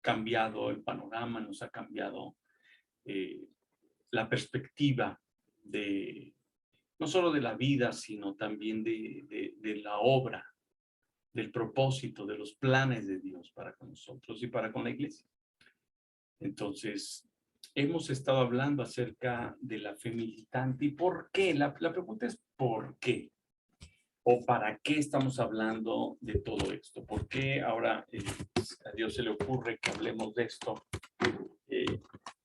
cambiado el panorama, nos ha cambiado la perspectiva de no solo de la vida, sino también de la obra, del propósito, de los planes de Dios para con nosotros y para con la iglesia. Entonces, hemos estado hablando acerca de la fe militante. ¿Y por qué? La pregunta es ¿por qué? ¿O para qué estamos hablando de todo esto? ¿Por qué ahora a Dios se le ocurre que hablemos de esto?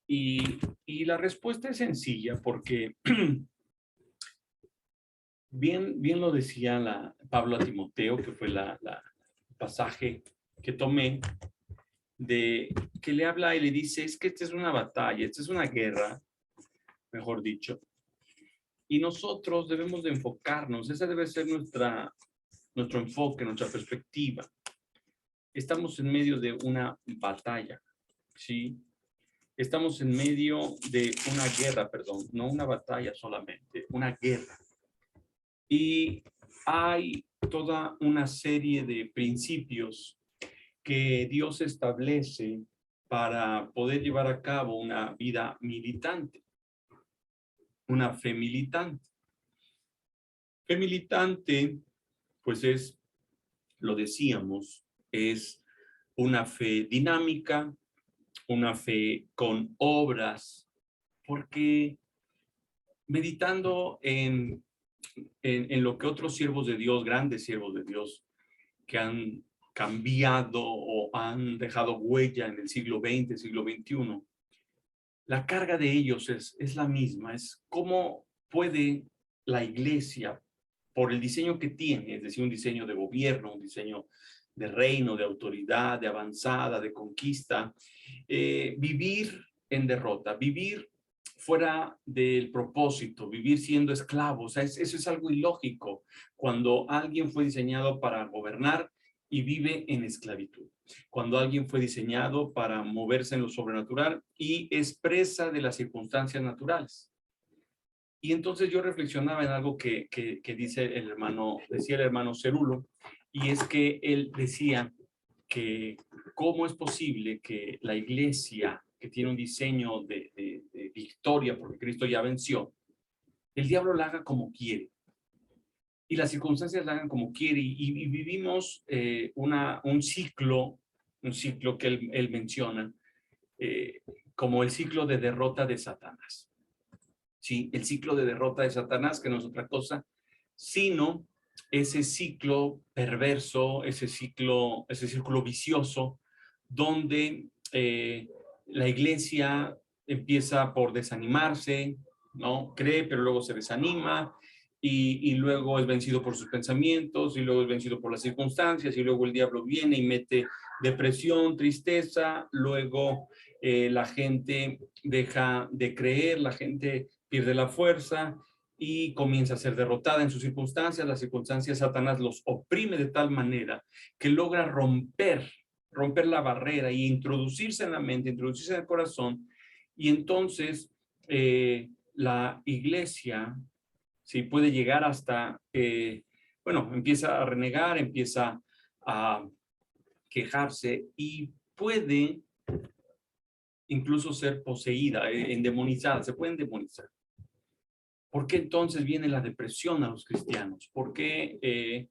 Y la respuesta es sencilla, porque bien lo decía Pablo a Timoteo, que fue la pasaje que tomé, de que le habla y le dice, es que esta es una batalla, esta es una guerra, mejor dicho, y nosotros debemos de enfocarnos, esa debe ser nuestro enfoque, nuestra perspectiva. Estamos en medio de una batalla, ¿sí? Estamos en medio de una guerra, perdón, no una batalla solamente, una guerra. Y hay toda una serie de principios que Dios establece para poder llevar a cabo una vida militante, una fe militante. Fe militante, pues lo decíamos, es una fe dinámica, una fe con obras, porque meditando en lo que otros siervos de Dios, grandes siervos de Dios, que han cambiado o han dejado huella en el siglo XX, siglo XXI, la carga de ellos es la misma, es cómo puede la iglesia, por el diseño que tiene, es decir, un diseño de gobierno, un diseño de reino, de autoridad, de avanzada, de conquista, vivir en derrota, vivir fuera del propósito, vivir siendo esclavo. O sea, eso es algo ilógico cuando alguien fue diseñado para gobernar y vive en esclavitud. Cuando alguien fue diseñado para moverse en lo sobrenatural y expresa de las circunstancias naturales. Y entonces yo reflexionaba en algo que decía el hermano Cerulo, y es que él decía que cómo es posible que la iglesia, que tiene un diseño de victoria, porque Cristo ya venció, el diablo la haga como quiere. Y las circunstancias la hagan como quiere. Y vivimos un ciclo que él menciona, como el ciclo de derrota de Satanás. ¿Sí? El ciclo de derrota de Satanás, que no es otra cosa, sino ese ciclo perverso, ese círculo vicioso, donde la iglesia empieza por desanimarse, ¿no? Cree, pero luego se desanima, y luego es vencido por sus pensamientos, y luego es vencido por las circunstancias, y luego el diablo viene y mete depresión, tristeza, luego la gente deja de creer, la gente pierde la fuerza y comienza a ser derrotada en sus circunstancias. Las circunstancias, Satanás los oprime de tal manera que logra romper la barrera y introducirse en la mente, introducirse en el corazón, y entonces la iglesia sí puede llegar hasta, empieza a renegar, empieza a quejarse y puede incluso ser poseída, endemonizada, se pueden demonizar. ¿Por qué entonces viene la depresión a los cristianos? ¿Por qué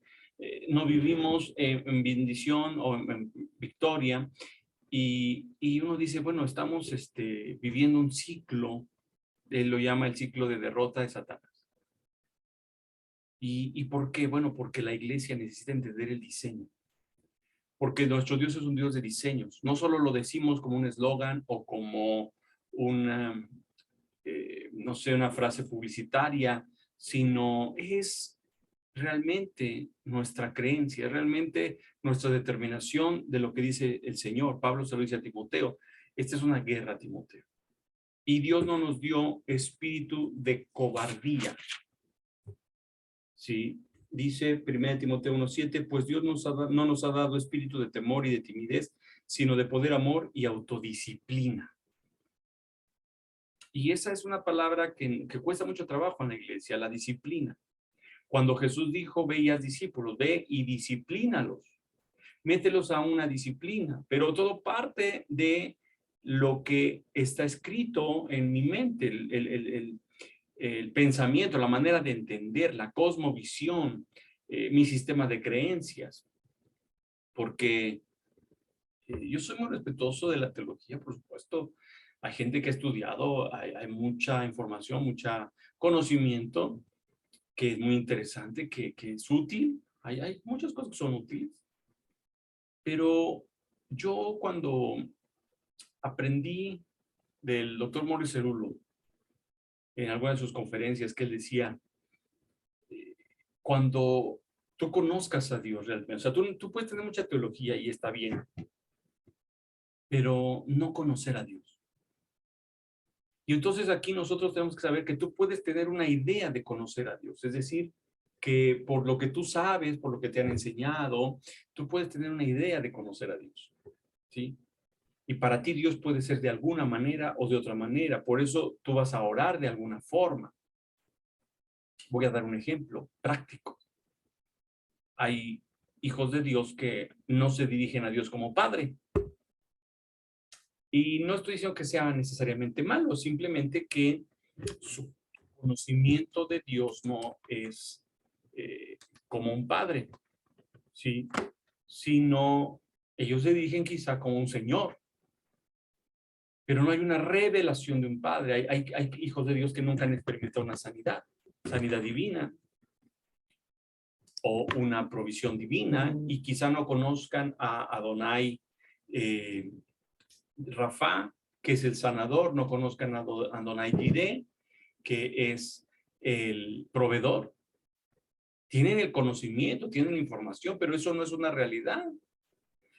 no vivimos en bendición o en victoria? Y uno dice, bueno, estamos viviendo un ciclo, él lo llama el ciclo de derrota de Satanás. ¿Y por qué? Bueno, porque la iglesia necesita entender el diseño. Porque nuestro Dios es un Dios de diseños. No solo lo decimos como un eslogan o como una, no sé, una frase publicitaria, sino es realmente nuestra creencia, realmente nuestra determinación de lo que dice el Señor. Pablo se lo dice a Timoteo. Esta es una guerra, Timoteo. Y Dios no nos dio espíritu de cobardía. ¿Sí? Dice 1 Timoteo 1:7, pues Dios no nos ha dado espíritu de temor y de timidez, sino de poder, amor y autodisciplina. Y esa es una palabra que cuesta mucho trabajo en la iglesia, la disciplina. Cuando Jesús dijo, ve y haz discípulos, ve y disciplínalos. mételos a una disciplina, pero todo parte de lo que está escrito en mi mente, el pensamiento, la manera de entender, la cosmovisión, mi sistema de creencias, porque yo soy muy respetuoso de la teología, por supuesto. Hay gente que ha estudiado, hay mucha información, mucho conocimiento que es muy interesante, que es útil. Hay muchas cosas que son útiles. Pero yo cuando aprendí del doctor Morris Cerullo, en alguna de sus conferencias, que él decía, cuando tú conozcas a Dios realmente, o sea, tú puedes tener mucha teología y está bien, pero no conocer a Dios. Y entonces aquí nosotros tenemos que saber que tú puedes tener una idea de conocer a Dios, es decir, que por lo que tú sabes, por lo que te han enseñado, tú puedes tener una idea de conocer a Dios, ¿sí? Y para ti Dios puede ser de alguna manera o de otra manera, por eso tú vas a orar de alguna forma. Voy a dar un ejemplo práctico. Hay hijos de Dios que no se dirigen a Dios como Padre. Y no estoy diciendo que sea necesariamente malo, simplemente que su conocimiento de Dios no es como un padre, ¿sí? Sino ellos se dirigen quizá como un señor, pero no hay una revelación de un padre. Hay hijos de Dios que nunca han experimentado una sanidad divina o una provisión divina y quizá no conozcan a Adonai Rafa, que es el sanador, no conozcan a Adonai Jireh, que es el proveedor. Tienen el conocimiento, tienen la información, pero eso no es una realidad.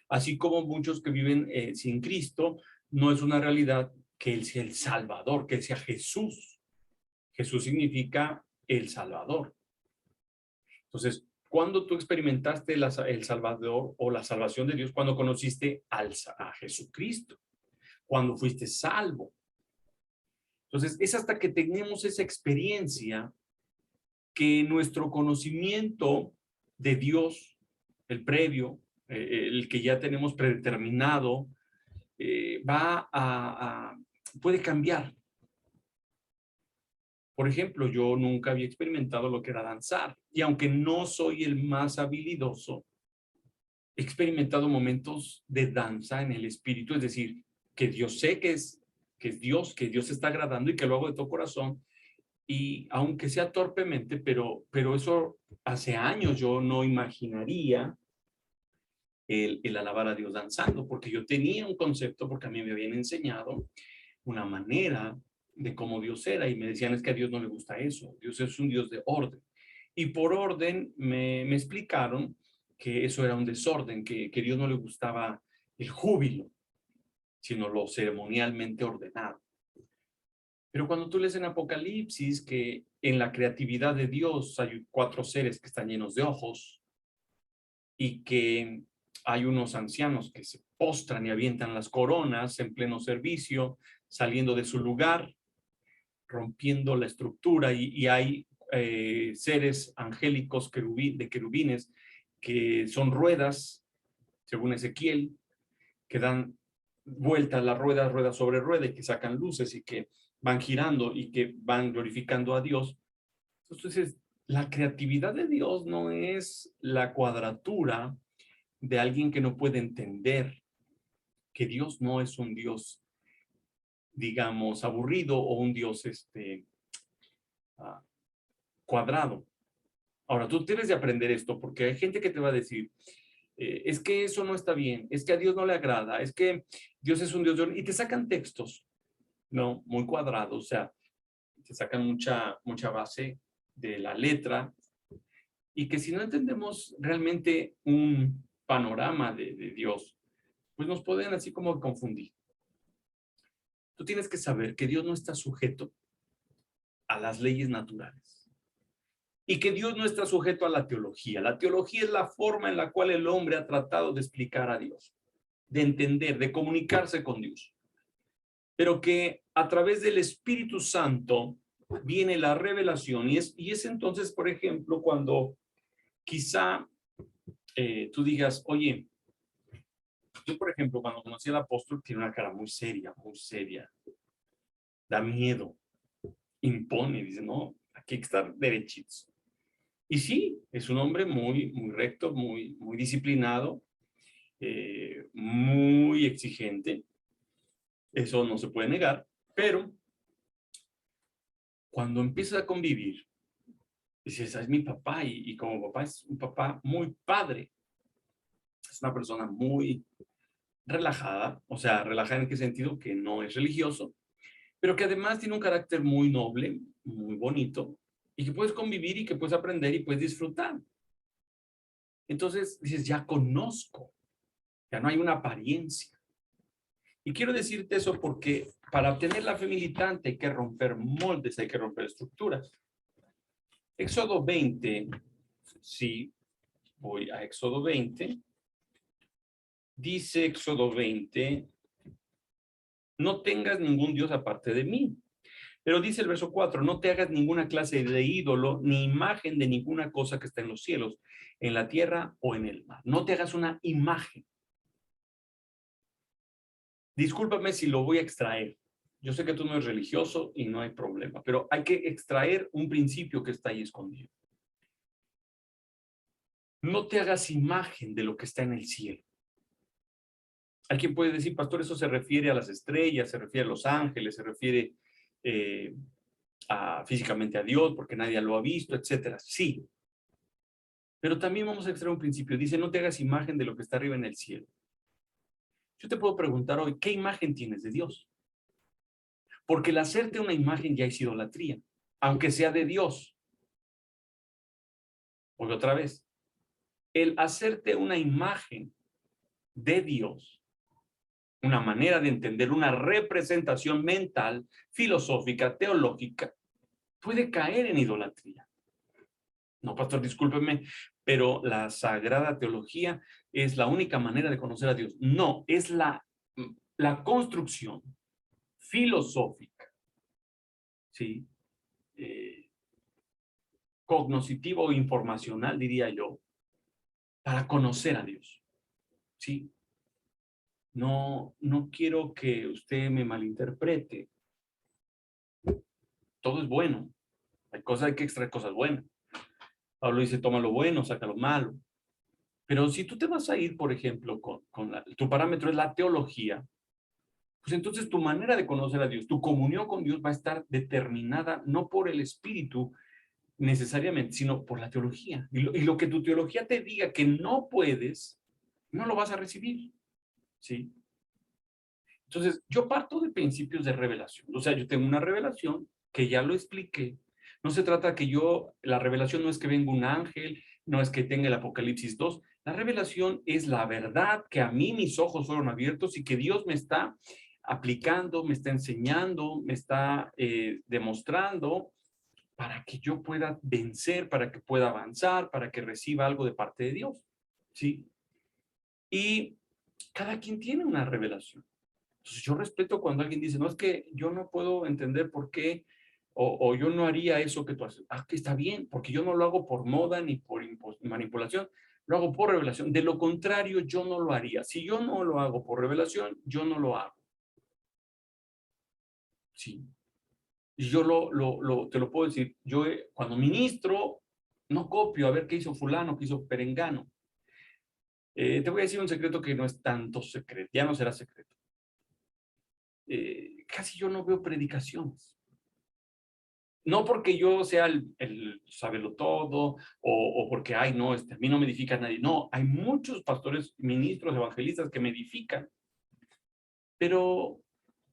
Así como muchos que viven sin Cristo, no es una realidad que Él sea el Salvador, que Él sea Jesús. Jesús significa el Salvador. Entonces, cuando tú experimentaste el Salvador o la salvación de Dios, cuando conociste a Jesucristo, cuando fuiste salvo. Entonces, es hasta que tenemos esa experiencia que nuestro conocimiento de Dios, el previo, el que ya tenemos predeterminado, puede cambiar. Por ejemplo, yo nunca había experimentado lo que era danzar, y aunque no soy el más habilidoso, he experimentado momentos de danza en el espíritu, es decir, que Dios sé que es Dios, que Dios está agradando y que lo hago de todo corazón, y aunque sea torpemente, pero eso hace años yo no imaginaría el alabar a Dios danzando, porque yo tenía un concepto, porque a mí me habían enseñado una manera de cómo Dios era, y me decían, es que a Dios no le gusta eso, Dios es un Dios de orden. Y por orden me explicaron que eso era un desorden, que Dios no le gustaba el júbilo, sino lo ceremonialmente ordenado. Pero cuando tú lees en Apocalipsis que en la creatividad de Dios hay 4 seres que están llenos de ojos y que hay unos ancianos que se postran y avientan las coronas en pleno servicio, saliendo de su lugar, rompiendo la estructura, y hay seres angélicos de querubines que son ruedas, según Ezequiel, que dan vueltas las ruedas, rueda sobre rueda, y que sacan luces y que van girando y que van glorificando a Dios. Entonces, la creatividad de Dios no es la cuadratura de alguien que no puede entender que Dios no es un Dios, digamos, aburrido, o un Dios cuadrado. Ahora, tú tienes de aprender esto, porque hay gente que te va a decir, es que eso no está bien, es que a Dios no le agrada, es que Dios es un Dios de orden, y te sacan textos, ¿no? Muy cuadrados, o sea, te sacan mucha base de la letra, y que si no entendemos realmente un panorama de Dios, pues nos pueden así como confundir. Tú tienes que saber que Dios no está sujeto a las leyes naturales y que Dios no está sujeto a la teología. La teología es la forma en la cual el hombre ha tratado de explicar a Dios, de entender, de comunicarse con Dios. Pero que a través del Espíritu Santo viene la revelación, y es entonces, por ejemplo, cuando quizá tú digas, oye, Yo, por ejemplo, cuando conocí al apóstol, tiene una cara muy seria, da miedo, impone, dice, no, aquí hay que estar derechitos. Y sí, es un hombre muy recto, muy disciplinado, muy exigente, eso no se puede negar, pero cuando empiezas a convivir, dices, es mi papá, y como papá es un papá muy padre, es una persona muy relajada, o sea, relajada en qué sentido, que no es religioso, pero que además tiene un carácter muy noble, muy bonito, y que puedes convivir y que puedes aprender y puedes disfrutar. Entonces dices, ya conozco, ya no hay una apariencia. Y quiero decirte eso porque para obtener la fe militante hay que romper moldes, hay que romper estructuras. Éxodo 20, sí, voy a Éxodo 20. Dice Éxodo 20, no tengas ningún Dios aparte de mí. Pero dice el verso 4, no te hagas ninguna clase de ídolo, ni imagen de ninguna cosa que está en los cielos, en la tierra o en el mar. No te hagas una imagen. Discúlpame si lo voy a extraer. Yo sé que tú no eres religioso y no hay problema, pero hay que extraer un principio que está ahí escondido. No te hagas imagen de lo que está en el cielo. Alguien puede decir, pastor, eso se refiere a las estrellas, se refiere a los ángeles, se refiere físicamente a Dios, porque nadie lo ha visto, etcétera. Sí. Pero también vamos a extraer un principio. Dice, no te hagas imagen de lo que está arriba en el cielo. Yo te puedo preguntar hoy, ¿qué imagen tienes de Dios? Porque el hacerte una imagen ya es idolatría, aunque sea de Dios. Oye, otra vez, el hacerte una imagen de Dios, una manera de entender, una representación mental, filosófica, teológica, puede caer en idolatría. No, pastor, discúlpeme, pero la sagrada teología es la única manera de conocer a Dios. No, es la construcción filosófica, ¿sí? Cognoscitiva o informacional, diría yo, para conocer a Dios, ¿sí? No quiero que usted me malinterprete. Todo es bueno. Hay que extraer cosas buenas. Pablo dice, toma lo bueno, saca lo malo. Pero si tú te vas a ir, por ejemplo, tu parámetro es la teología, pues entonces tu manera de conocer a Dios, tu comunión con Dios va a estar determinada no por el Espíritu necesariamente, sino por la teología. Y lo que tu teología te diga que no puedes, no lo vas a recibir, ¿sí? Entonces, yo parto de principios de revelación. O sea, yo tengo una revelación que ya lo expliqué. No se trata que la revelación no es que venga un ángel, no es que tenga el Apocalipsis 2. La revelación es la verdad que a mí mis ojos fueron abiertos y que Dios me está aplicando, me está enseñando, me está demostrando para que yo pueda vencer, para que pueda avanzar, para que reciba algo de parte de Dios. ¿Sí? Y cada quien tiene una revelación. Entonces yo respeto cuando alguien dice, no, es que yo no puedo entender por qué, o yo no haría eso que tú haces. Ah, que está bien, porque yo no lo hago por moda ni por manipulación, lo hago por revelación. De lo contrario, yo no lo haría. Si yo no lo hago por revelación, yo no lo hago. Sí. Y yo te lo puedo decir, yo cuando ministro, no copio a ver qué hizo fulano, qué hizo perengano. Te voy a decir un secreto que no es tanto secreto, ya no será secreto. Casi yo no veo predicaciones. No porque yo sea el sábelo todo o porque, ay, no, a mí no me edifica nadie. No, hay muchos pastores, ministros, evangelistas que me edifican. Pero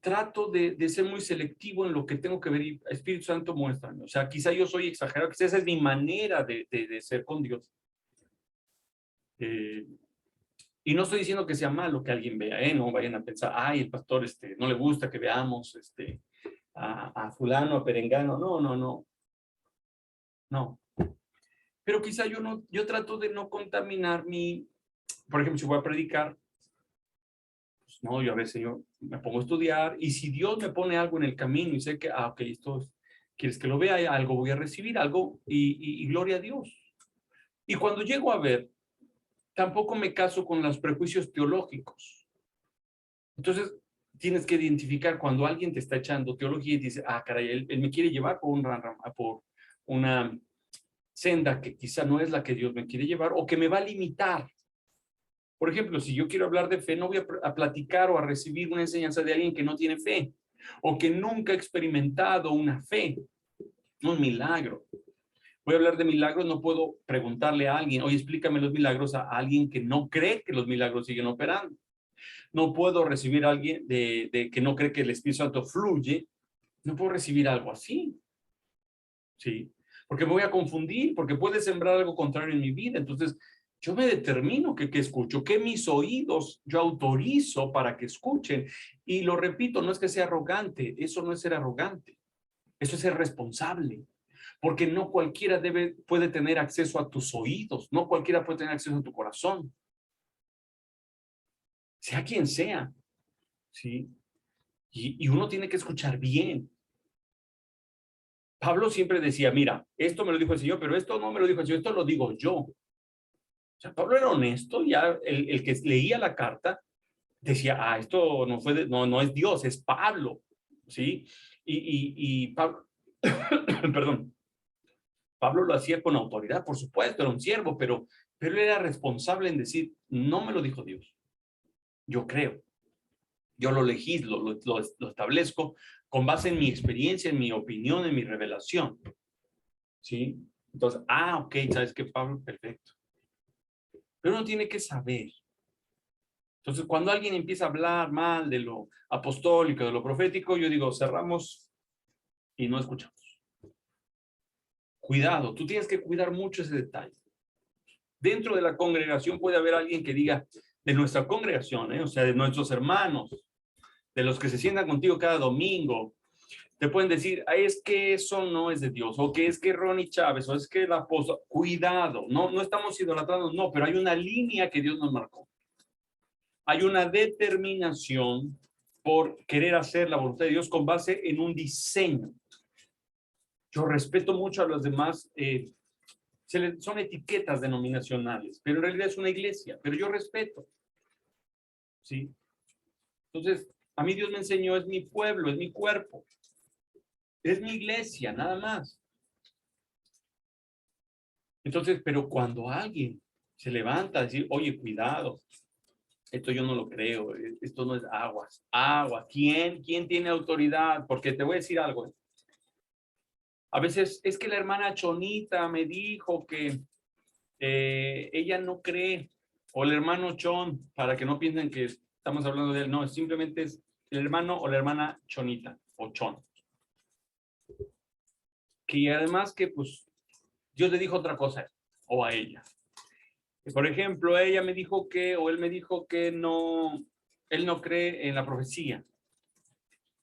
trato de ser muy selectivo en lo que tengo que ver y Espíritu Santo muéstrame. O sea, quizá yo soy exagerado, quizá esa es mi manera de ser con Dios. Y no estoy diciendo que sea malo que alguien vea, no vayan a pensar, ay, el pastor no le gusta que veamos a fulano, a perengano. No. Pero quizá yo trato de no contaminar por ejemplo, si voy a predicar, pues no, yo a veces yo me pongo a estudiar y si Dios me pone algo en el camino y sé que, ok, quieres que lo vea, algo voy a recibir, algo y gloria a Dios. Y cuando llego a ver, tampoco me caso con los prejuicios teológicos. Entonces, tienes que identificar cuando alguien te está echando teología y dice, ah, caray, él me quiere llevar por una senda que quizá no es la que Dios me quiere llevar o que me va a limitar. Por ejemplo, si yo quiero hablar de fe, no voy a platicar o a recibir una enseñanza de alguien que no tiene fe o que nunca ha experimentado una fe, un milagro. Voy a hablar de milagros, no puedo preguntarle a alguien, oye, explícame los milagros a alguien que no cree que los milagros siguen operando. No puedo recibir a alguien de que no cree que el Espíritu Santo fluye. No puedo recibir algo así. ¿Sí? Porque me voy a confundir, porque puede sembrar algo contrario en mi vida. Entonces, yo me determino que escucho, que mis oídos yo autorizo para que escuchen. Y lo repito, no es que sea arrogante, eso no es ser arrogante, eso es ser responsable. Porque no cualquiera puede tener acceso a tus oídos, no cualquiera puede tener acceso a tu corazón, sea quien sea, ¿sí? Y uno tiene que escuchar bien. Pablo siempre decía, mira, esto me lo dijo el Señor, pero esto no me lo dijo el Señor, esto lo digo yo. O sea, Pablo era honesto, ya el que leía la carta decía, ah, esto no fue, no es Dios, es Pablo, ¿sí? Y Pablo, perdón, Pablo lo hacía con autoridad, por supuesto, era un siervo, pero él era responsable en decir, no me lo dijo Dios, yo creo, yo lo legislo, lo establezco con base en mi experiencia, en mi opinión, en mi revelación, ¿sí? Entonces, ok, ¿sabes qué, Pablo? Perfecto. Pero uno tiene que saber. Entonces, cuando alguien empieza a hablar mal de lo apostólico, de lo profético, yo digo, cerramos y no escuchamos. Cuidado, tú tienes que cuidar mucho ese detalle. Dentro de la congregación puede haber alguien que diga, de nuestra congregación, o sea, de nuestros hermanos, de los que se sientan contigo cada domingo, te pueden decir, es que eso no es de Dios, o que es que Ronnie Chávez, o es que la apóstol, cuidado, no estamos idolatrando, no, pero hay una línea que Dios nos marcó. Hay una determinación por querer hacer la voluntad de Dios con base en un diseño. Yo respeto mucho a los demás, son etiquetas denominacionales, pero en realidad es una iglesia, pero yo respeto, ¿sí? Entonces, a mí Dios me enseñó, es mi pueblo, es mi cuerpo, es mi iglesia, nada más. Entonces, pero cuando alguien se levanta a decir, oye, cuidado, esto yo no lo creo, esto no es agua, ¿quién tiene autoridad? Porque te voy a decir algo, a veces es que la hermana Chonita me dijo que ella no cree, o el hermano Chon, para que no piensen que estamos hablando de él, no, simplemente es el hermano o la hermana Chonita, o Chon. Que además que pues Dios le dijo otra cosa, o a ella. Por ejemplo, ella me dijo que, o él me dijo que no, él no cree en la profecía,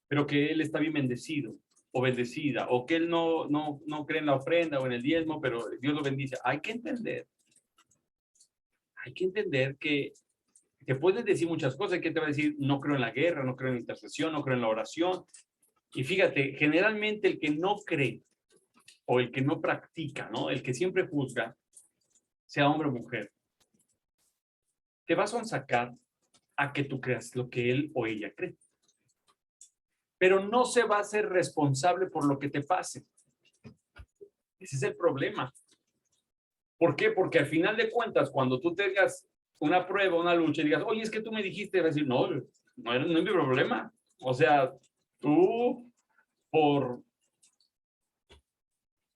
pero que él está bien bendecido o bendecida, o que él no cree en la ofrenda o en el diezmo, pero Dios lo bendice. Hay que entender que te puedes decir muchas cosas, que te va a decir, no creo en la guerra, no creo en la intercesión, no creo en la oración. Y fíjate, generalmente el que no cree o el que no practica, ¿no? El que siempre juzga, sea hombre o mujer, te vas a sacar a que tú creas lo que él o ella cree. Pero no se va a ser responsable por lo que te pase. Ese es el problema. ¿Por qué? Porque al final de cuentas, cuando tú tengas una prueba, una lucha, y digas, oye, es que tú me dijiste, vas a decir, no es mi problema. O sea, tú, por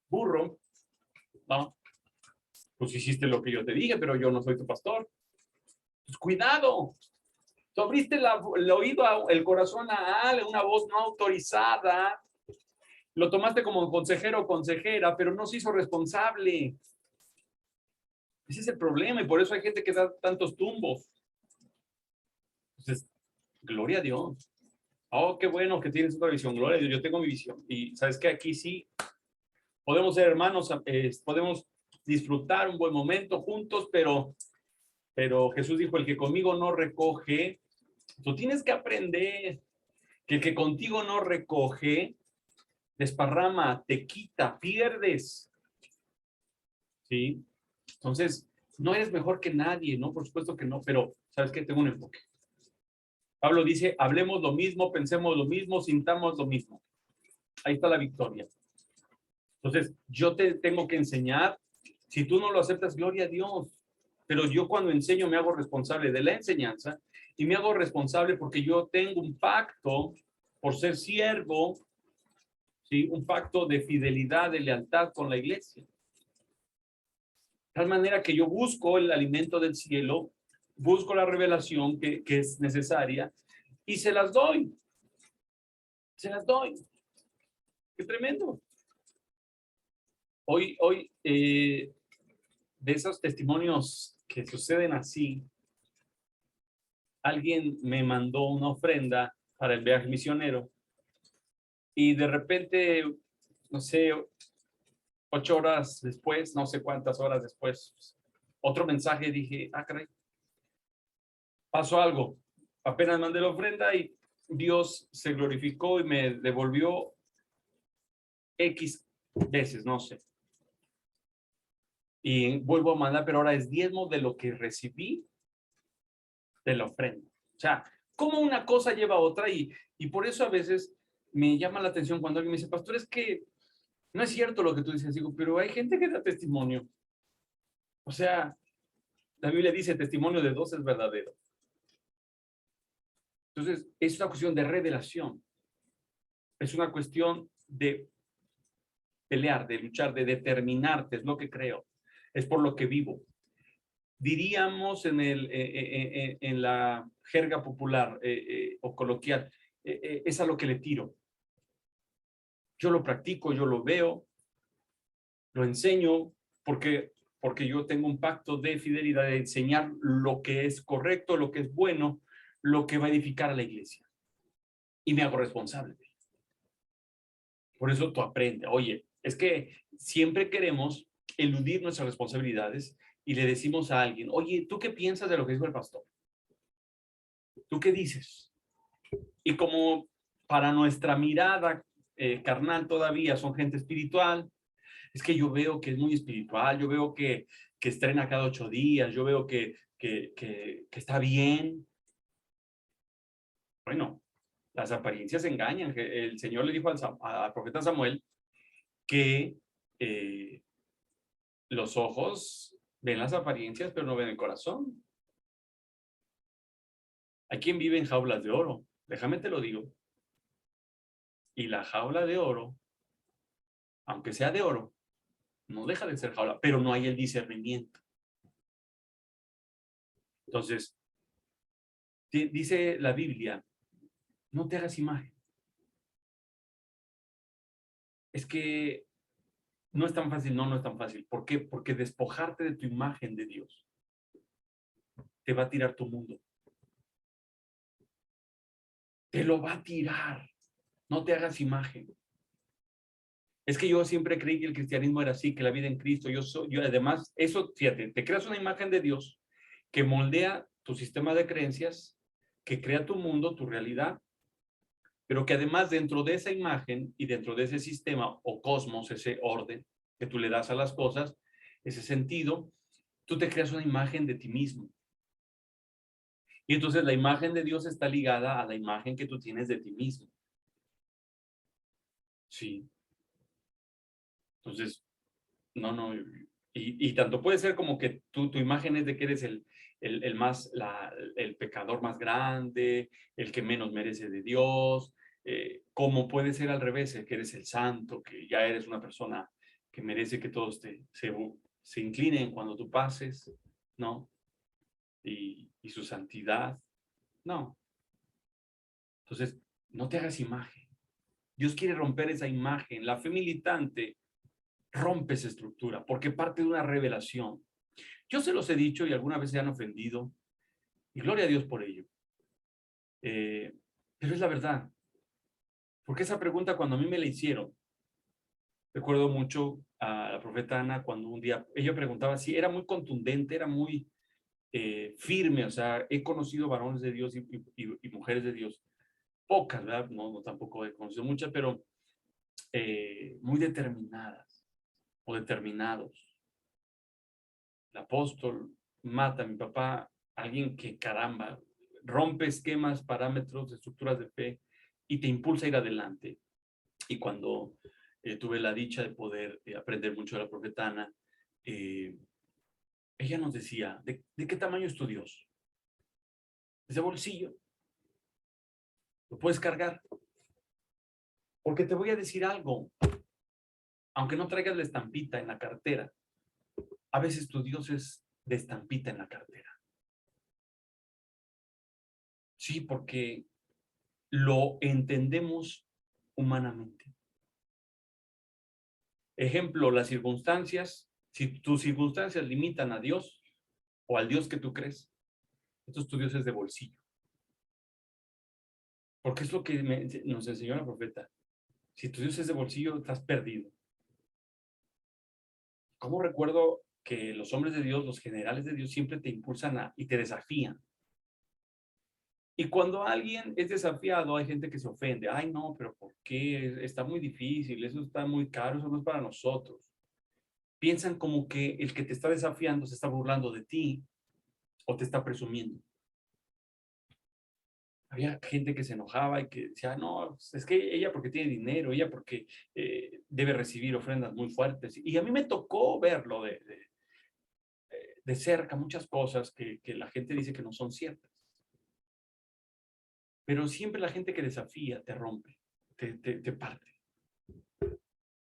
burro, ¿no? Pues hiciste lo que yo te dije, pero yo no soy tu pastor. Pues cuidado. Tú abriste el oído, el corazón a una voz no autorizada. Lo tomaste como consejero o consejera, pero no se hizo responsable. Ese es el problema y por eso hay gente que da tantos tumbos. Entonces, gloria a Dios. Oh, qué bueno que tienes otra visión. Gloria a Dios, yo tengo mi visión. Y sabes que aquí sí podemos ser hermanos, podemos disfrutar un buen momento juntos, pero Jesús dijo, el que conmigo no recoge, tú tienes que aprender que el que contigo no recoge, desparrama, te quita, pierdes. ¿Sí? Entonces, no eres mejor que nadie, ¿no? Por supuesto que no, pero ¿sabes qué? Tengo un enfoque. Pablo dice, hablemos lo mismo, pensemos lo mismo, sintamos lo mismo. Ahí está la victoria. Entonces, yo te tengo que enseñar. Si tú no lo aceptas, gloria a Dios. Pero yo cuando enseño me hago responsable de la enseñanza y me hago responsable porque yo tengo un pacto por ser siervo, ¿sí? Un pacto de fidelidad, de lealtad con la iglesia. De tal manera que yo busco el alimento del cielo, busco la revelación que es necesaria y se las doy. Se las doy. Qué tremendo. Hoy de esos testimonios que suceden así, alguien me mandó una ofrenda para el viaje misionero y de repente, no sé, 8 horas después, no sé cuántas horas después, otro mensaje, dije, ah, caray, pasó algo. Apenas mandé la ofrenda y Dios se glorificó y me devolvió X veces, no sé. Y vuelvo a mandar, pero ahora es diezmo de lo que recibí de la ofrenda. O sea, como una cosa lleva a otra y por eso a veces me llama la atención cuando alguien me dice, pastor, es que no es cierto lo que tú dices. Digo, pero hay gente que da testimonio. O sea, la Biblia dice, testimonio de dos es verdadero. Entonces, es una cuestión de revelación. Es una cuestión de pelear, de luchar, de determinarte. Es lo que creo. Es por lo que vivo. Diríamos en la jerga popular o coloquial, es a lo que le tiro. Yo lo practico, yo lo veo, lo enseño, porque yo tengo un pacto de fidelidad de enseñar lo que es correcto, lo que es bueno, lo que va a edificar a la iglesia. Y me hago responsable. Por eso tú aprendes. Oye, es que siempre queremos eludir nuestras responsabilidades y le decimos a alguien, oye, ¿tú qué piensas de lo que dijo el pastor? ¿Tú qué dices? Y como para nuestra mirada carnal todavía son gente espiritual, es que yo veo que es muy espiritual, yo veo que estrena cada 8 días, yo veo que está bien. Bueno, las apariencias engañan. El Señor le dijo al profeta Samuel que los ojos ven las apariencias, pero no ven el corazón. Hay quien vive en jaulas de oro, déjame te lo digo. Y la jaula de oro, aunque sea de oro, no deja de ser jaula, pero no hay el discernimiento. Entonces, dice la Biblia, no te hagas imagen. Es que no es tan fácil, no es tan fácil. ¿Por qué? Porque despojarte de tu imagen de Dios te va a tirar tu mundo. Te lo va a tirar. No te hagas imagen. Es que yo siempre creí que el cristianismo era así, que la vida en Cristo, yo además, eso, fíjate, te creas una imagen de Dios que moldea tu sistema de creencias, que crea tu mundo, tu realidad, pero que además dentro de esa imagen y dentro de ese sistema o cosmos, ese orden que tú le das a las cosas, ese sentido, tú te creas una imagen de ti mismo. Y entonces la imagen de Dios está ligada a la imagen que tú tienes de ti mismo. Sí. Entonces, no. Y tanto puede ser como que tu imagen es de que eres el pecador más grande, el que menos merece de Dios, como puede ser al revés, el que eres el santo, que ya eres una persona que merece que todos se inclinen cuando tú pases, ¿no? Y su santidad, no. Entonces, no te hagas imagen. Dios quiere romper esa imagen. La fe militante rompe esa estructura porque parte de una revelación. Yo se los he dicho y alguna vez se han ofendido y gloria a Dios por ello. Pero es la verdad. Porque esa pregunta cuando a mí me la hicieron, recuerdo mucho a la profeta Ana cuando un día ella preguntaba si era muy contundente, era muy firme, o sea, he conocido varones de Dios y mujeres de Dios, pocas, ¿verdad? No, tampoco he conocido muchas, pero muy determinadas o determinados. El apóstol mata a mi papá, alguien que caramba, rompe esquemas, parámetros, estructuras de fe y te impulsa a ir adelante. Y cuando tuve la dicha de poder aprender mucho de la profeta Ana, ella nos decía, ¿de qué tamaño es tu Dios? ¿Es de bolsillo? ¿Lo puedes cargar? Porque te voy a decir algo, aunque no traigas la estampita en la cartera, a veces tu Dios es de estampita en la cartera. Sí, porque lo entendemos humanamente. Ejemplo, las circunstancias. Si tus circunstancias limitan a Dios o al Dios que tú crees, entonces tu Dios es de bolsillo. Porque es lo que nos enseñó la profeta. Si tu Dios es de bolsillo, estás perdido. ¿Cómo recuerdo que los hombres de Dios, los generales de Dios, siempre te impulsan y te desafían? Y cuando alguien es desafiado, hay gente que se ofende. Ay, no, pero ¿por qué? Está muy difícil, eso está muy caro, eso no es para nosotros. Piensan como que el que te está desafiando se está burlando de ti o te está presumiendo. Había gente que se enojaba y que decía, no, es que ella porque tiene dinero, ella porque debe recibir ofrendas muy fuertes. Y a mí me tocó verlo de cerca, muchas cosas que la gente dice que no son ciertas. Pero siempre la gente que desafía te rompe, te parte.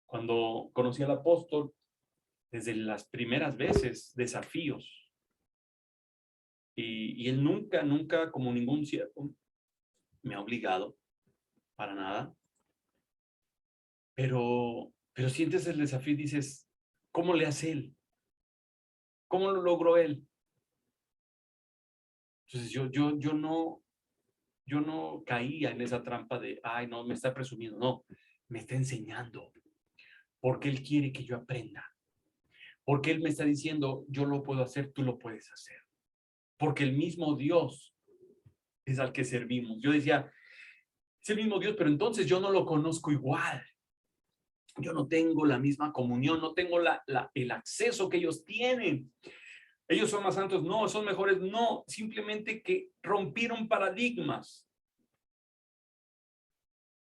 Cuando conocí al apóstol, desde las primeras veces, desafíos. Y él nunca, como ningún siervo, me ha obligado para nada. Pero sientes el desafío y dices, ¿cómo le hace él? ¿Cómo lo logró él? Entonces yo no caía en esa trampa de, ay, no, me está presumiendo. No, me está enseñando. Porque él quiere que yo aprenda. Porque él me está diciendo, yo lo puedo hacer, tú lo puedes hacer. Porque el mismo Dios es al que servimos. Yo decía, es el mismo Dios, pero entonces yo no lo conozco igual. Yo no tengo la misma comunión, no tengo el acceso que ellos tienen. Ellos son más santos, no, son mejores, no, simplemente que rompieron paradigmas.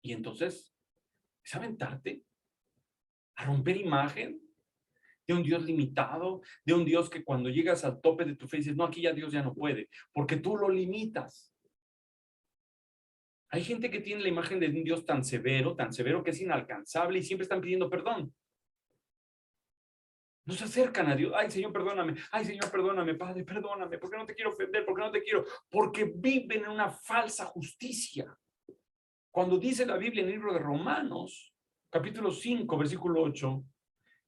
Y entonces, es aventarte a romper imagen de un Dios limitado, de un Dios que cuando llegas al tope de tu fe dices, no, aquí ya Dios ya no puede, porque tú lo limitas. Hay gente que tiene la imagen de un Dios tan severo que es inalcanzable y siempre están pidiendo perdón. No se acercan a Dios. Ay, Señor, perdóname. Ay, Señor, perdóname. Padre, perdóname. ¿Por qué no te quiero ofender? ¿Por qué no te quiero? Porque viven en una falsa justicia. Cuando dice la Biblia en el libro de Romanos, capítulo 5, versículo 8,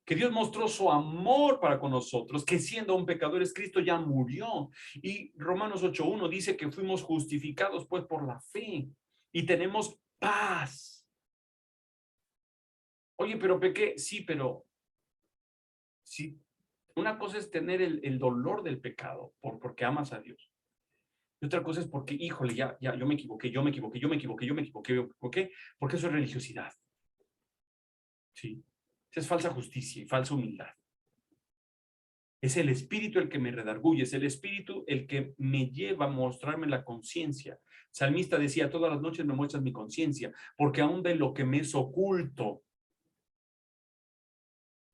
que Dios mostró su amor para con nosotros, que siendo aún pecadores, Cristo ya murió. Y Romanos 8:1 dice que fuimos justificados pues por la fe y tenemos paz. Oye, pero pequé. Sí, pero sí. Una cosa es tener el dolor del pecado porque amas a Dios. Y otra cosa es porque, híjole, ya, yo me equivoqué, porque eso es religiosidad. Sí. Esa es falsa justicia y falsa humildad. Es el espíritu el que me redarguye, es el espíritu el que me lleva a mostrarme la conciencia. Salmista decía, todas las noches me muestras mi conciencia, porque aún de lo que me es oculto.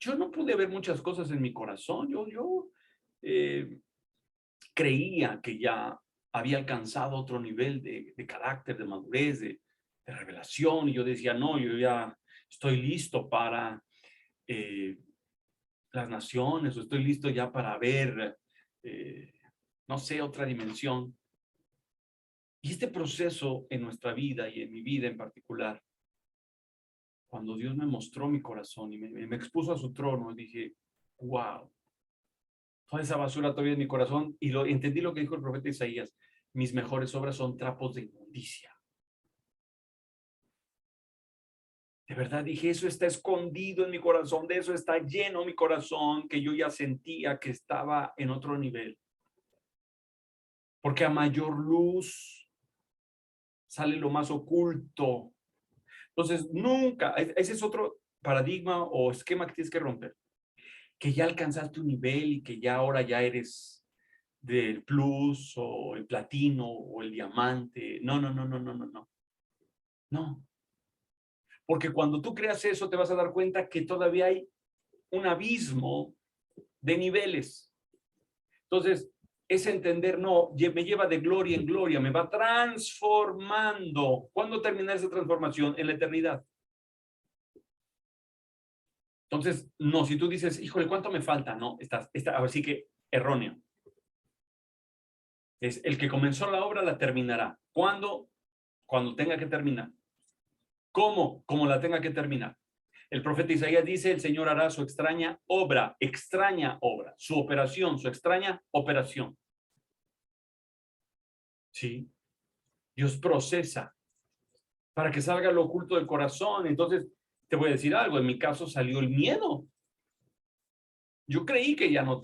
Yo no pude ver muchas cosas en mi corazón. Yo creía que ya había alcanzado otro nivel de carácter, de madurez, de revelación. Y yo decía, no, yo ya estoy listo para las naciones, o estoy listo ya para ver, no sé, otra dimensión. Y este proceso en nuestra vida y en mi vida en particular, cuando Dios me mostró mi corazón y me expuso a su trono, dije, wow, toda esa basura todavía en mi corazón, y entendí lo que dijo el profeta Isaías, mis mejores obras son trapos de inmundicia. De verdad dije, eso está escondido en mi corazón, de eso está lleno mi corazón, que yo ya sentía que estaba en otro nivel. Porque a mayor luz sale lo más oculto. Entonces, nunca, ese es otro paradigma o esquema que tienes que romper. Que ya alcanzaste un nivel y que ya ahora ya eres del plus o el platino o el diamante. No, no, no, no, no, no, no. No. Porque cuando tú creas eso, te vas a dar cuenta que todavía hay un abismo de niveles. Entonces, es entender, no, me lleva de gloria en gloria, me va transformando. ¿Cuándo termina esa transformación? En la eternidad. Entonces, no, si tú dices, híjole, ¿cuánto me falta? No, así que erróneo. Es el que comenzó la obra la terminará. ¿Cuándo? Cuando tenga que terminar. ¿Cómo? Como la tenga que terminar. El profeta Isaías dice, el Señor hará su extraña obra, su operación, su extraña operación. Sí. Dios procesa para que salga lo oculto del corazón. Entonces, te voy a decir algo, en mi caso salió el miedo. Yo creí que ya no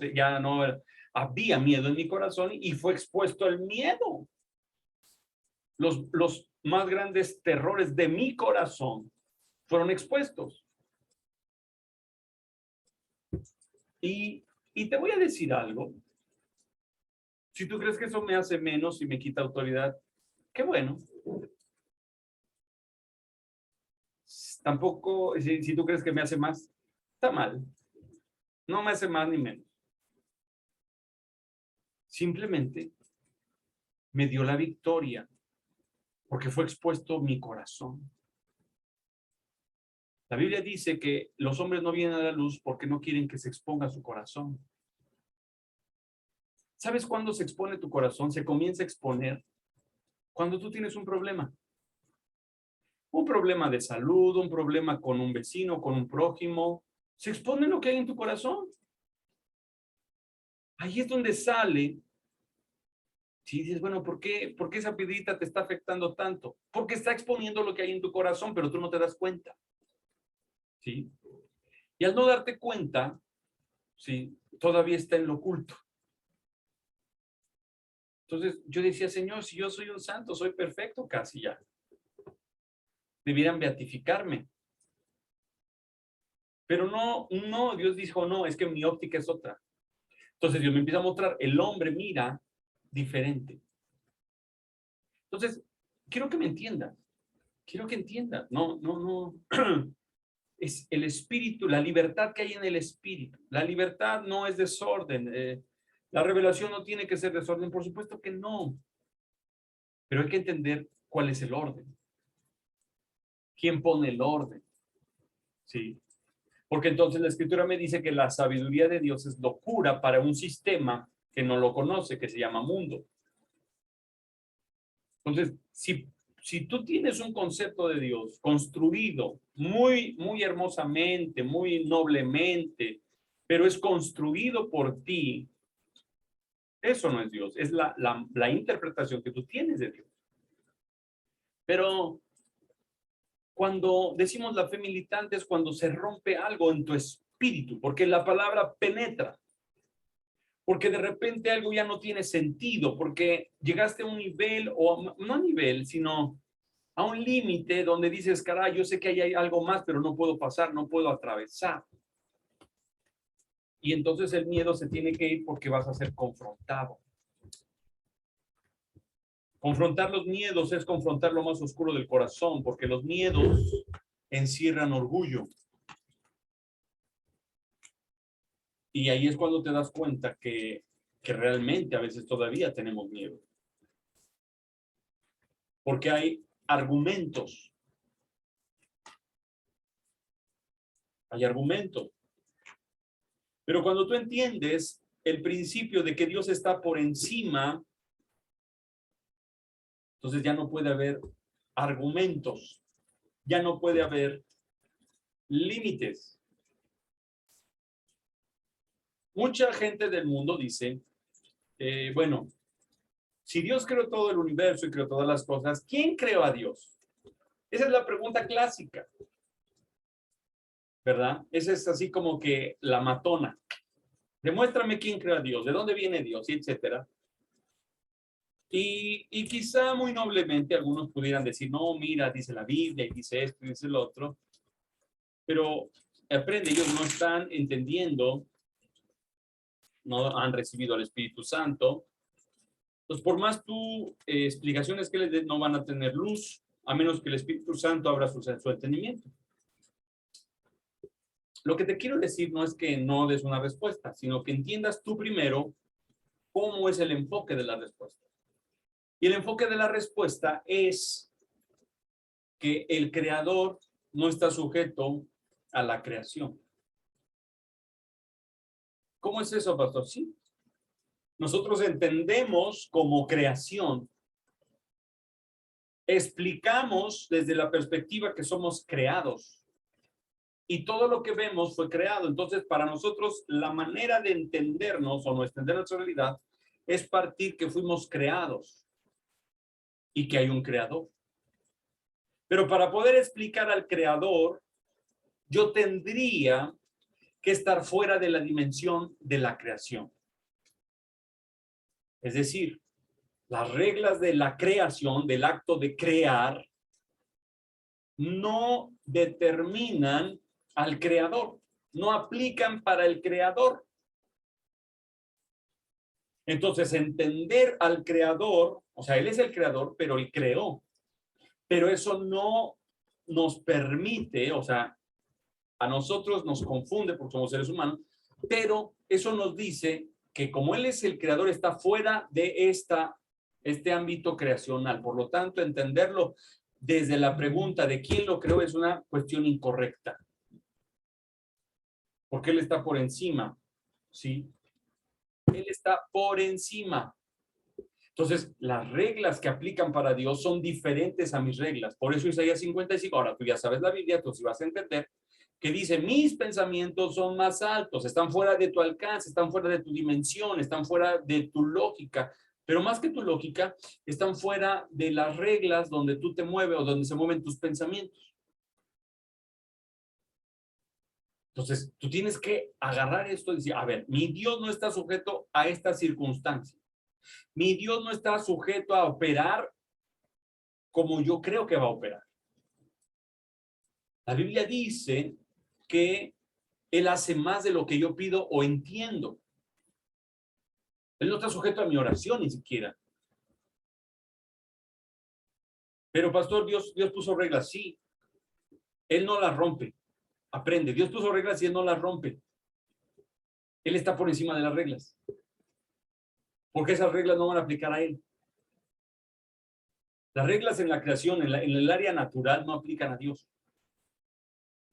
había miedo en mi corazón y fue expuesto el miedo. Los más grandes terrores de mi corazón fueron expuestos. Y te voy a decir algo. Si tú crees que eso me hace menos y me quita autoridad, qué bueno. Tampoco, si tú crees que me hace más, está mal. No me hace más ni menos. Simplemente me dio la victoria porque fue expuesto mi corazón. La Biblia dice que los hombres no vienen a la luz porque no quieren que se exponga su corazón. ¿Sabes cuándo se expone tu corazón? Se comienza a exponer cuando tú tienes un problema. Un problema de salud, un problema con un vecino, con un prójimo. Se expone lo que hay en tu corazón. Ahí es donde sale. Si dices, bueno, ¿por qué esa piedrita te está afectando tanto? Porque está exponiendo lo que hay en tu corazón, pero tú no te das cuenta. ¿Sí? Y al no darte cuenta, ¿sí? Todavía está en lo oculto. Entonces yo decía, Señor, si yo soy un santo, soy perfecto casi ya. Debieran beatificarme. Pero no, Dios dijo, no, es que mi óptica es otra. Entonces Dios me empieza a mostrar, el hombre mira diferente. Entonces, quiero que me entiendas. Quiero que entiendas. No. Es el espíritu, la libertad que hay en el espíritu. La libertad no es desorden. La revelación no tiene que ser desorden. Por supuesto que no. Pero hay que entender cuál es el orden. ¿Quién pone el orden? Sí. Porque entonces la escritura me dice que la sabiduría de Dios es locura para un sistema que no lo conoce, que se llama mundo. Entonces, si tú tienes un concepto de Dios construido muy, muy hermosamente, muy noblemente, pero es construido por ti, eso no es Dios, es la interpretación que tú tienes de Dios. Pero cuando decimos la fe militante es cuando se rompe algo en tu espíritu, porque la palabra penetra. Porque de repente algo ya no tiene sentido, porque llegaste a un nivel, o no a nivel, sino a un límite donde dices, caray, yo sé que hay algo más, pero no puedo pasar, no puedo atravesar. Y entonces el miedo se tiene que ir porque vas a ser confrontado. Confrontar los miedos es confrontar lo más oscuro del corazón, porque los miedos encierran orgullo. Y ahí es cuando te das cuenta que realmente a veces todavía tenemos miedo. Porque hay argumentos. Hay argumentos. Pero cuando tú entiendes el principio de que Dios está por encima, entonces ya no puede haber argumentos. Ya no puede haber límites. Mucha gente del mundo dice, bueno, si Dios creó todo el universo y creó todas las cosas, ¿quién creó a Dios? Esa es la pregunta clásica, ¿verdad? Esa es así como que la matona. Demuéstrame quién creó a Dios, de dónde viene Dios, y etcétera. Y quizá muy noblemente algunos pudieran decir, no, mira, dice la Biblia, y dice esto, y dice lo otro. Pero aprende, ellos no están entendiendo, no han recibido al Espíritu Santo, Entonces, por más tú explicaciones que les des, no van a tener luz, a menos que el Espíritu Santo abra su entendimiento. Lo que te quiero decir no es que no des una respuesta, sino que entiendas tú primero cómo es el enfoque de la respuesta. Y el enfoque de la respuesta es que el creador no está sujeto a la creación. ¿Cómo es eso, pastor? Sí. Nosotros entendemos como creación, explicamos desde la perspectiva que somos creados. Y todo lo que vemos fue creado. Entonces, para nosotros, la manera de entendernos o no entender nuestra realidad es partir que fuimos creados y que hay un creador. Pero para poder explicar al creador, yo tendría que estar fuera de la dimensión de la creación. Es decir, las reglas de la creación, del acto de crear, no determinan al creador, no aplican para el creador. Entonces, entender al creador, o sea, él es el creador, pero él creó. Pero eso no nos permite, o sea, a nosotros nos confunde porque somos seres humanos, pero eso nos dice que como él es el creador, está fuera de este ámbito creacional. Por lo tanto, entenderlo desde la pregunta de quién lo creó es una cuestión incorrecta. Porque él está por encima, ¿sí? Él está por encima. Entonces, las reglas que aplican para Dios son diferentes a mis reglas. Por eso Isaías 55, ahora tú ya sabes la Biblia, tú sí vas a entender, que dice, mis pensamientos son más altos, están fuera de tu alcance, están fuera de tu dimensión, están fuera de tu lógica. Pero más que tu lógica, están fuera de las reglas donde tú te mueves o donde se mueven tus pensamientos. Entonces, tú tienes que agarrar esto y decir, a ver, mi Dios no está sujeto a esta circunstancia. Mi Dios no está sujeto a operar como yo creo que va a operar. La Biblia dice que Él hace más de lo que yo pido o entiendo. Él no está sujeto a mi oración ni siquiera. Pero pastor, Dios puso reglas, sí. Él no las rompe. Aprende. Dios puso reglas y Él no las rompe. Él está por encima de las reglas. Porque esas reglas no van a aplicar a Él. Las reglas en la creación, en el área natural, no aplican a Dios.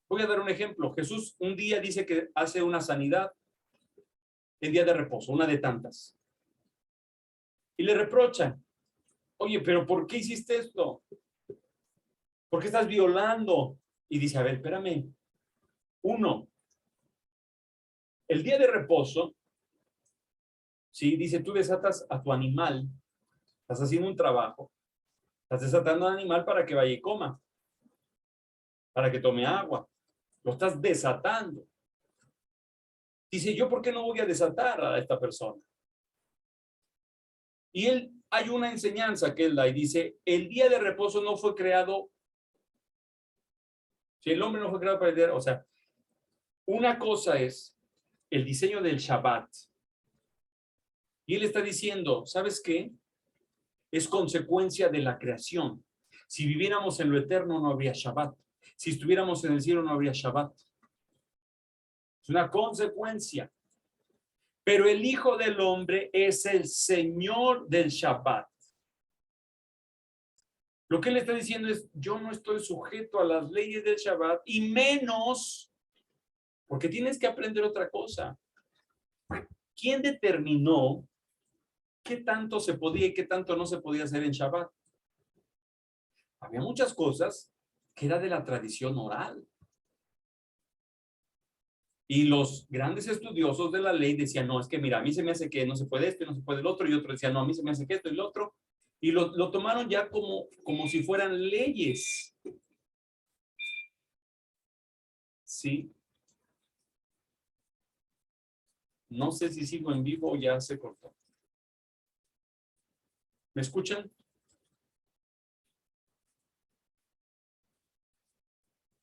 Voy a dar un ejemplo. Jesús un día dice que hace una sanidad en día de reposo, una de tantas. Y le reprochan. Oye, pero ¿por qué hiciste esto? ¿Por qué estás violando? Y dice, a ver, espérame. Uno, el día de reposo, sí, dice, tú desatas a tu animal, estás haciendo un trabajo, estás desatando al animal para que vaya y coma, para que tome agua, lo estás desatando. Dice, ¿yo por qué no voy a desatar a esta persona? Y hay una enseñanza que él da y dice, el día de reposo no fue creado, si el hombre no fue creado para el día, o sea, una cosa es el diseño del Shabbat. Y él está diciendo, ¿sabes qué? Es consecuencia de la creación. Si viviéramos en lo eterno no habría Shabbat. Si estuviéramos en el cielo no habría Shabbat. Es una consecuencia. Pero el Hijo del Hombre es el Señor del Shabbat. Lo que él está diciendo es, yo no estoy sujeto a las leyes del Shabbat y menos, porque tienes que aprender otra cosa. ¿Quién determinó qué tanto se podía y qué tanto no se podía hacer en Shabbat? Había muchas cosas que era de la tradición oral. Y los grandes estudiosos de la ley decían, no, es que mira, a mí se me hace que no se puede esto y no se puede el otro, y otro decía, no, a mí se me hace que esto y el otro, y lo tomaron ya como si fueran leyes. Sí. No sé si sigo en vivo o ya se cortó. ¿Me escuchan?